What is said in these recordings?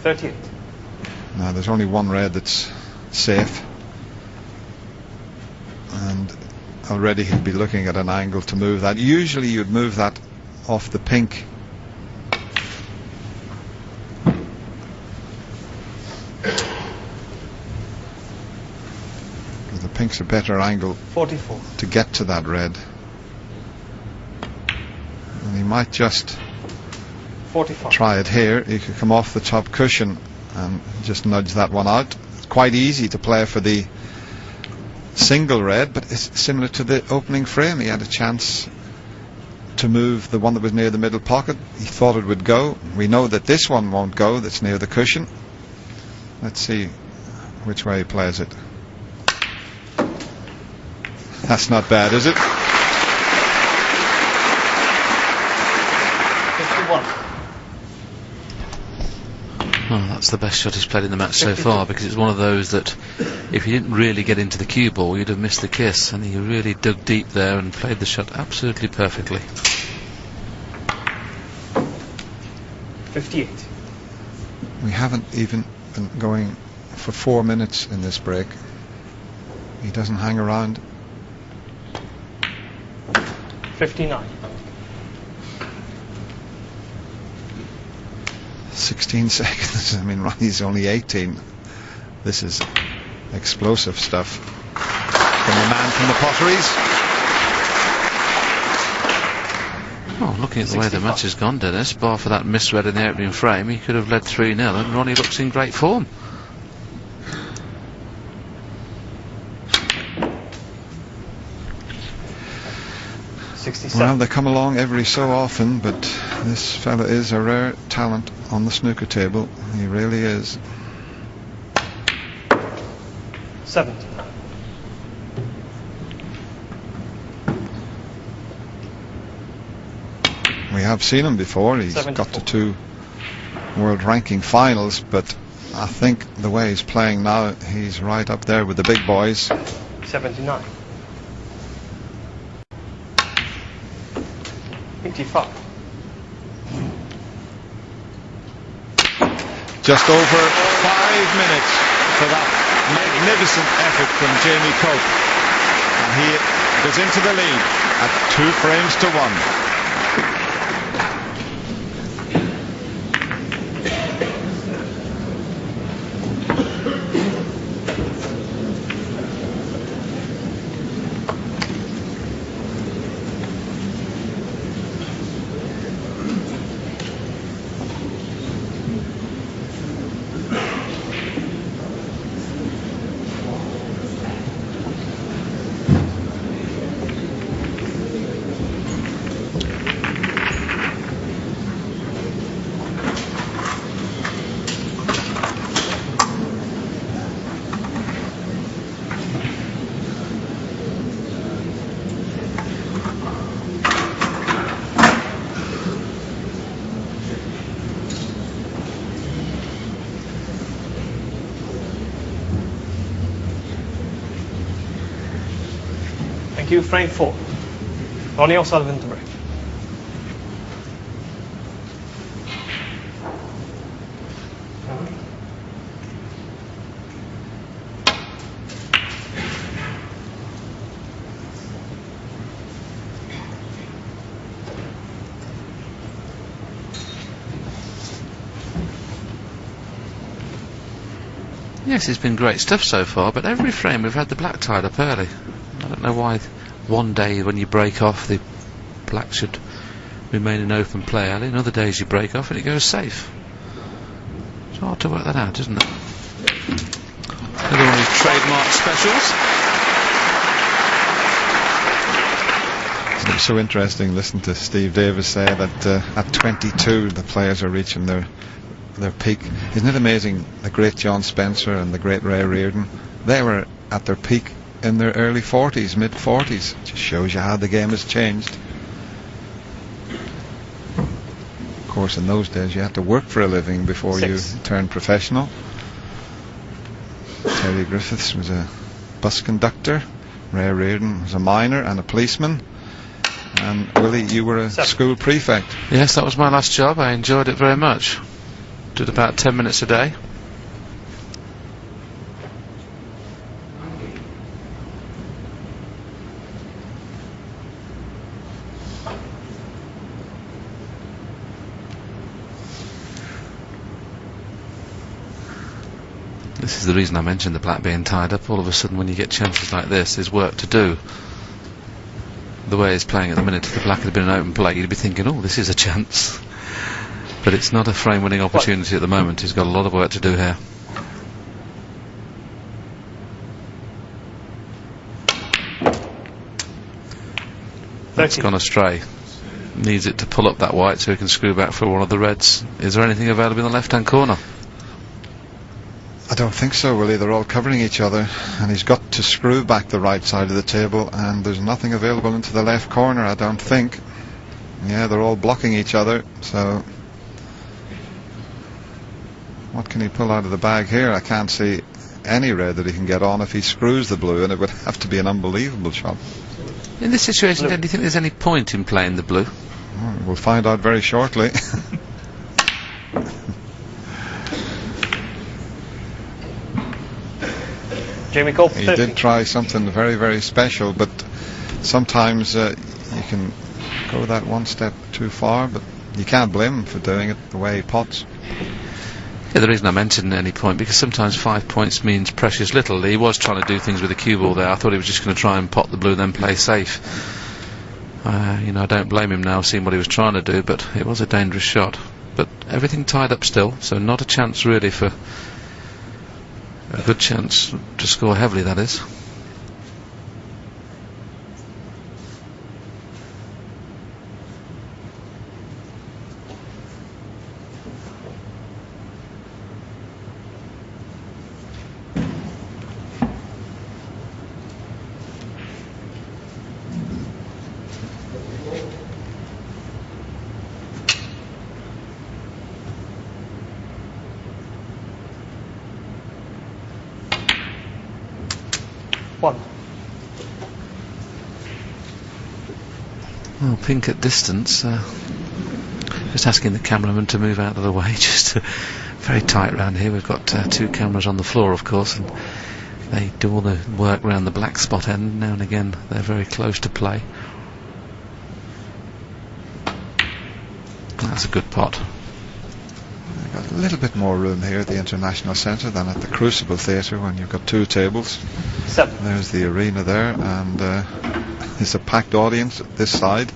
38. Now there's only one red that's safe, and already he'd be looking at an angle to move that. Usually you'd move that off the pink. The pink's a better angle 44. to get to that red. And he might just 45. try it here. He could come off the top cushion and just nudge that one out. It's quite easy to play for the single red, but it's similar to the opening frame. He had a chance to move the one that was near the middle pocket. He thought it would go. We know that this one won't go, that's near the cushion. Let's see which way he plays it. That's not bad, is it? 51. Oh, that's the best shot he's played in the match so far, because it's one of those that if he didn't really get into the cue ball, you'd have missed the kiss, and he really dug deep there and played the shot absolutely perfectly. 58. We haven't even been going for 4 minutes in this break. He doesn't hang around. 59. 16 seconds. I mean, Ronnie's only 18. This is explosive stuff from the man from the Potteries. Oh, looking at the way the match has gone, Dennis, bar for that misread in the opening frame, he could have led 3-0, and Ronnie looks in great form. Well, they come along every so often, but this fella is a rare talent on the snooker table. He really is. 70. We have seen him before. He's 74. got to 2 world ranking finals, but I think the way he's playing now, he's right up there with the big boys. 79. 85. Just over 5 minutes for that magnificent effort from Jamie Cope, and he goes into the lead at 2 frames to 1. Thank you. Frame 4. Ronnie O'Sullivan to break. Yes, it's been great stuff so far, but every frame we've had the black tied up early. I don't know why one day when you break off the black should remain in open play early, and other days you break off and it goes safe. It's hard to work that out, isn't it? Another one of his trademark specials. It's so interesting listening to Steve Davis say that at 22 the players are reaching their peak. Isn't it amazing? The great John Spencer and the great Ray Reardon, they were at their peak in their early 40s, mid 40s. Just shows you how the game has changed. Of course, in those days you had to work for a living before you turned professional. Terry Griffiths was a bus conductor, Ray Reardon was a miner and a policeman, and Willie, you were a school prefect. Yes, that was my last job. I enjoyed it very much. Did about 10 minutes a day. This is the reason I mentioned the black being tied up. All of a sudden when you get chances like this, there's work to do. The way he's playing at the minute, if the black had been an open play, you'd be thinking, oh, this is a chance. But it's not a frame winning opportunity at the moment. He's got a lot of work to do here. That's gone astray. Needs it to pull up that white so he can screw back for one of the reds. Is there anything available in the left hand corner? I don't think so, Willie. They're all covering each other, and he's got to screw back the right side of the table, and there's nothing available into the left corner, I don't think. Yeah, they're all blocking each other, so what can he pull out of the bag here? I can't see any red that he can get on if he screws the blue, and it would have to be an unbelievable shot. In this situation, do you think there's any point in playing the blue? Well, we'll find out very shortly. Jamie Cole, he did try something very, very special, but sometimes you can go that one step too far, but you can't blame him for doing it the way he pots. Yeah, the reason I mentioned any point, because sometimes 5 points means precious little. He was trying to do things with the cue ball there. I thought he was just going to try and pot the blue, then play safe. You know, I don't blame him now, seeing what he was trying to do, but it was a dangerous shot. But everything tied up still, so not a chance really for... a good chance to score heavily, that is. One. Well, pink at distance. Just asking the cameraman to move out of the way. Just very tight round here. We've got 2 cameras on the floor, of course, and they do all the work around the black spot end. Now and again, they're very close to play. That's a good pot. We've got a little bit more room here at the International Centre than at the Crucible Theatre when you've got 2 tables. 7. There's the arena there, and there's a packed audience at this side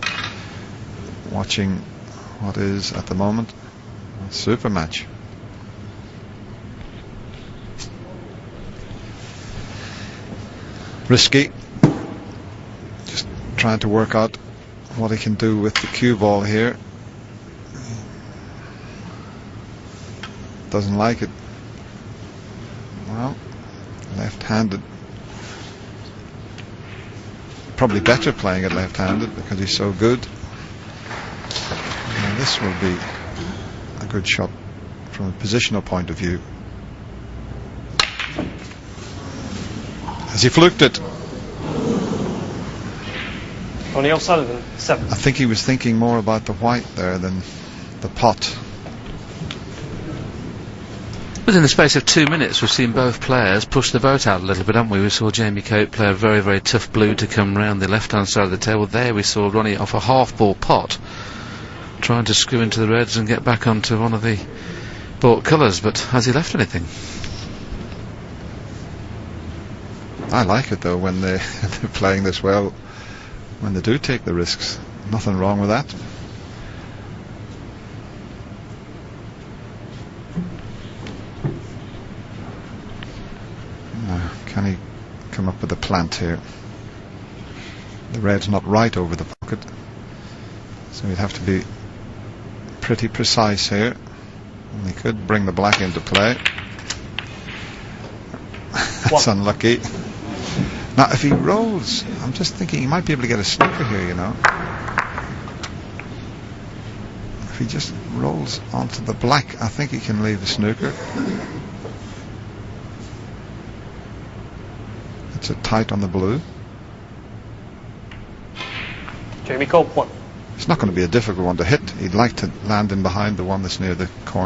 watching what is at the moment a super match. Risky, just trying to work out what he can do with the cue ball here. Doesn't like it. Well, left-handed. Probably better playing it left-handed because he's so good. Now this will be a good shot from a positional point of view. Has he fluked it? Ronnie O'Sullivan, 7. I think he was thinking more about the white there than the pot. Within the space of 2 minutes, we've seen both players push the boat out a little bit, haven't we? We saw Jamie Cope play a very, very tough blue to come round the left-hand side of the table. There we saw Ronnie off a half-ball pot, trying to screw into the reds and get back onto one of the bought colours, but has he left anything? I like it though when they're playing this well, when they do take the risks. Nothing wrong with that. Can he come up with a plant here? The red's not right over the pocket, so he'd have to be pretty precise here, and he could bring the black into play. That's unlucky. Now if he rolls, I'm just thinking he might be able to get a snooker here, you know. If he just rolls onto the black, I think he can leave a snooker. It's a tight on the blue. Jamie Cole, 1. It's not going to be a difficult one to hit. He'd like to land in behind the one that's near the corner.